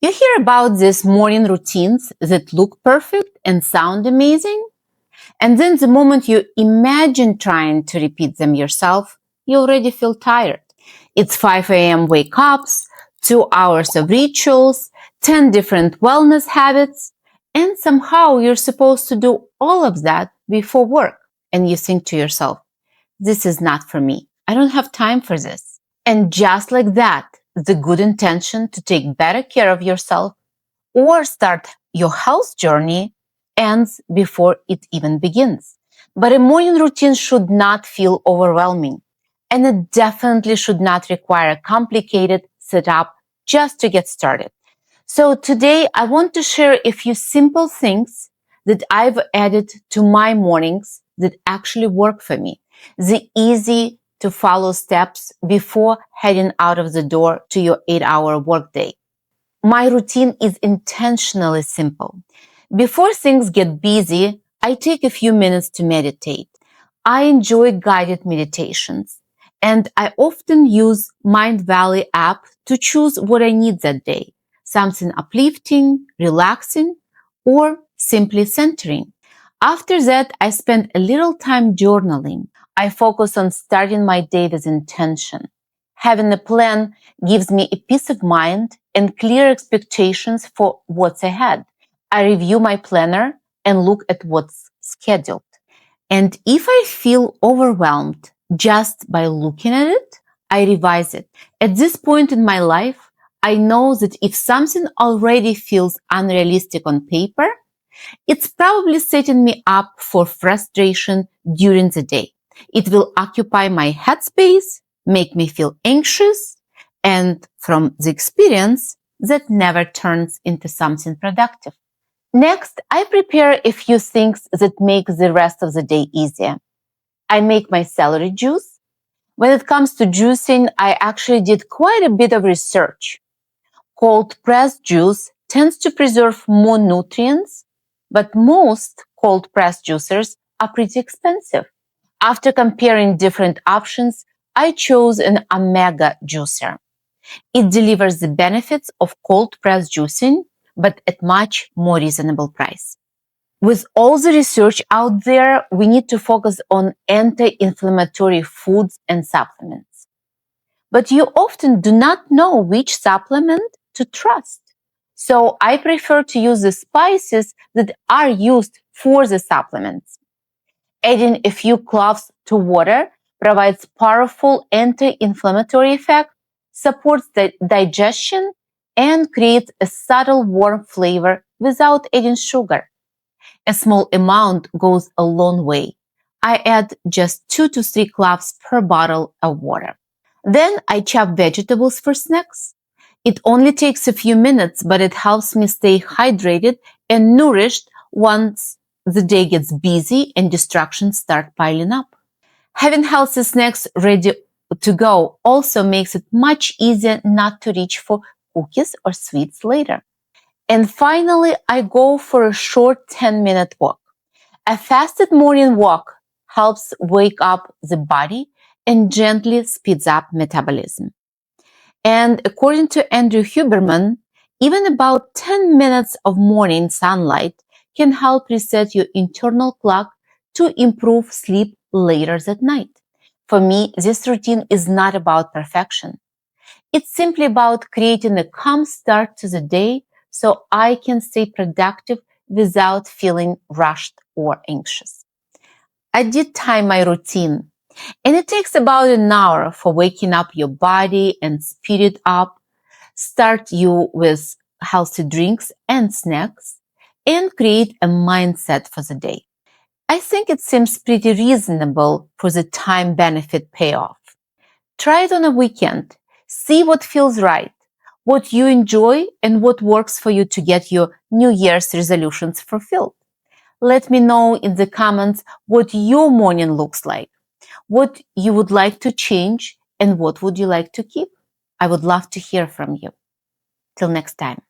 You hear about these morning routines that look perfect and sound amazing, and then the moment you imagine trying to repeat them yourself, you already feel tired. It's 5 a.m. wake ups, 2 hours of rituals, 10 different wellness habits, and somehow you're supposed to do all of that before work. And you think to yourself, this is not for me. I don't have time for this. And just like that, the good intention to take better care of yourself or start your health journey ends before it even begins. But a morning routine should not feel overwhelming, and it definitely should not require a complicated setup just to get started. So today I want to share a few simple things that I've added to my mornings that actually work for me. The easy to follow steps before heading out of the door to your 8-hour workday. My routine is intentionally simple. Before things get busy, I take a few minutes to meditate. I enjoy guided meditations, and I often use Mind Valley app to choose what I need that day. Something uplifting, relaxing, or simply centering. After that, I spend a little time journaling. I focus on starting my day with intention. Having a plan gives me a peace of mind and clear expectations for what's ahead. I review my planner and look at what's scheduled. And if I feel overwhelmed just by looking at it, I revise it. At this point in my life, I know that if something already feels unrealistic on paper, it's probably setting me up for frustration during the day. It will occupy my headspace, make me feel anxious, and from the experience, that never turns into something productive. Next, I prepare a few things that make the rest of the day easier. I make my celery juice. When it comes to juicing, I actually did quite a bit of research. Cold pressed juice tends to preserve more nutrients, but most cold pressed juicers are pretty expensive. After comparing different options, I chose an omega juicer. It delivers the benefits of cold pressed juicing, but at much more reasonable price. With all the research out there, we need to focus on anti-inflammatory foods and supplements. But you often do not know which supplement to trust. So I prefer to use the spices that are used for the supplements. Adding a few cloves to water provides powerful anti-inflammatory effect, supports the digestion, and creates a subtle warm flavor without adding sugar. A small amount goes a long way. I add just 2 to 3 cloves per bottle of water. Then I chop vegetables for snacks. It only takes a few minutes, but it helps me stay hydrated and nourished once the day gets busy and distractions start piling up. Having healthy snacks ready to go also makes it much easier not to reach for cookies or sweets later. And finally, I go for a short 10-minute walk. A fasted morning walk helps wake up the body and gently speeds up metabolism. And according to Andrew Huberman, even about 10 minutes of morning sunlight can help reset your internal clock to improve sleep later that night. For me, this routine is not about perfection. It's simply about creating a calm start to the day so I can stay productive without feeling rushed or anxious. I did time my routine, and it takes about an hour for waking up your body and speed it up, start you with healthy drinks and snacks, and create a mindset for the day. I think it seems pretty reasonable for the time benefit payoff. Try it on a weekend. See what feels right, what you enjoy, and what works for you to get your New Year's resolutions fulfilled. Let me know in the comments what your morning looks like, what you would like to change, and what would you like to keep. I would love to hear from you. Till next time.